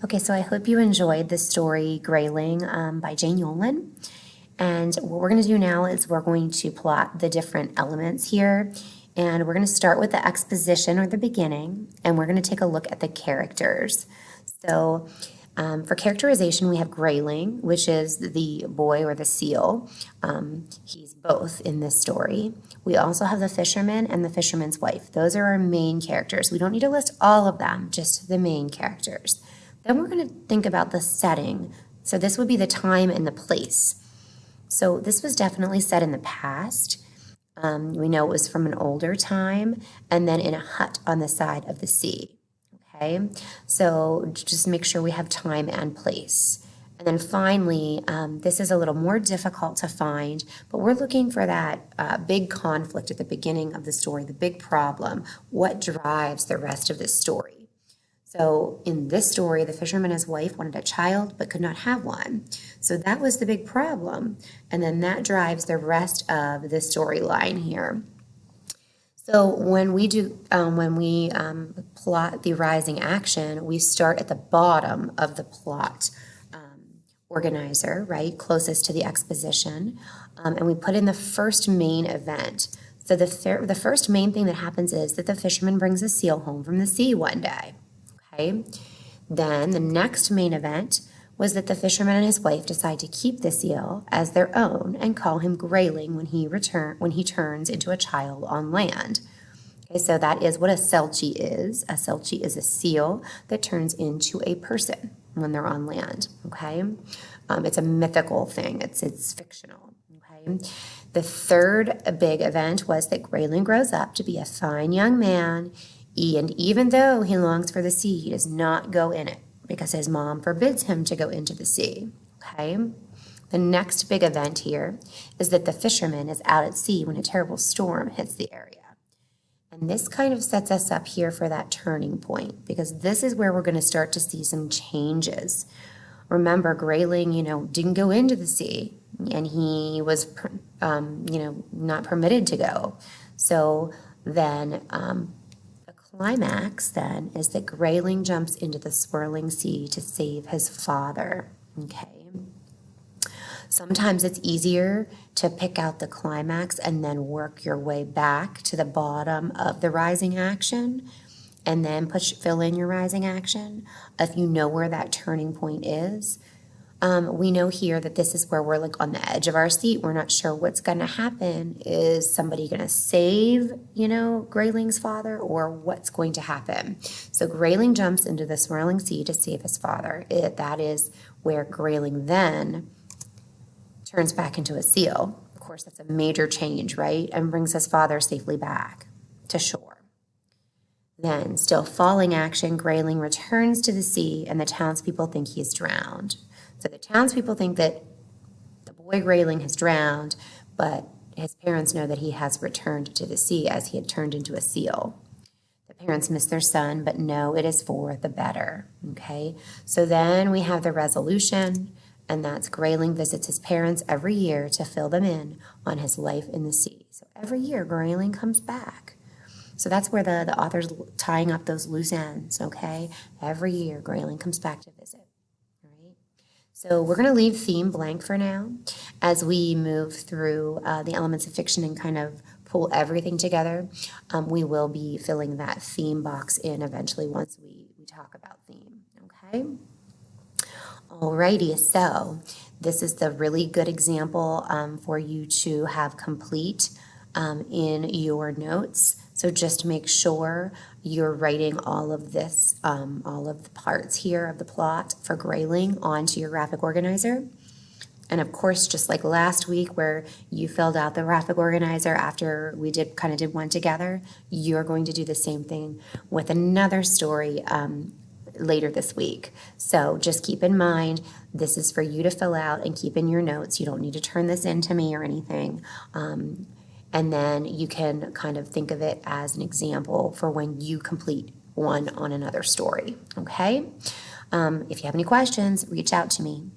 Okay, so I hope you enjoyed the story Greyling by Jane Yolen. And what we're going to do now is we're going to plot the different elements here. And we're going to start with the exposition or the beginning, and we're going to take a look at the characters. So for characterization, we have Greyling, which is the boy or the seal. He's both in this story. We also have the fisherman and the fisherman's wife. Those are our main characters. We don't need to list all of them, just the main characters. Then we're going to think about the setting. So this would be the time and the place. So this was definitely set in the past. We know it was from an older time, and then in a hut on the side of the sea. Okay, so just make sure we have time and place. And then finally, this is a little more difficult to find, but we're looking for that big conflict at the beginning of the story, the big problem. What drives the rest of this story? So in this story, the fisherman and his wife wanted a child but could not have one. So that was the big problem. And then that drives the rest of the storyline here. So when we plot the rising action, we start at the bottom of the plot organizer, right, closest to the exposition, and we put in the first main event. So the first main thing that happens is that the fisherman brings a seal home from the sea one day. Okay. Then the next main event was that the fisherman and his wife decide to keep the seal as their own and call him Greyling when he turns into a child on land. Okay, so that is what a selchie is. A selchie is a seal that turns into a person when they're on land. Okay, it's a mythical thing. It's fictional. Okay, the third big event was that Greyling grows up to be a fine young man. And even though he longs for the sea, he does not go in it because his mom forbids him to go into the sea. Okay? The next big event here is that the fisherman is out at sea when a terrible storm hits the area. And this kind of sets us up here for that turning point, because this is where we're going to start to see some changes. Remember, Greyling, didn't go into the sea, and he was, not permitted to go. So then climax then is that Greyling jumps into the swirling sea to save his father. Okay. Sometimes it's easier to pick out the climax and then work your way back to the bottom of the rising action and then fill in your rising action if you know where that turning point is. We know here that this is where we're like on the edge of our seat. We're not sure what's going to happen. Is somebody going to save, Greyling's father, or what's going to happen? So Greyling jumps into the swirling sea to save his father. That is where Greyling then turns back into a seal. Of course, that's a major change, right? And brings his father safely back to shore. Then, still falling action, Greyling returns to the sea, and the townspeople think he's drowned. So the townspeople think that the boy Greyling has drowned, but his parents know that he has returned to the sea as he had turned into a seal. The parents miss their son, but know it is for the better. Okay, so then we have the resolution, and that's Greyling visits his parents every year to fill them in on his life in the sea. So every year Greyling comes back. So that's where the author's tying up those loose ends, okay? Every year Greyling comes back to visit. So we're going to leave theme blank for now as we move through the elements of fiction and kind of pull everything together. We will be filling that theme box in eventually once we talk about theme, okay? Alrighty, so this is the really good example for you to have complete in your notes. So just make sure you're writing all of this, all of the parts here of the plot for Greyling onto your graphic organizer. And of course, just like last week where you filled out the graphic organizer after we did one together, you're going to do the same thing with another story later this week. So just keep in mind, this is for you to fill out and keep in your notes. You don't need to turn this in to me or anything. And then you can kind of think of it as an example for when you complete one on another story, okay? If you have any questions, reach out to me.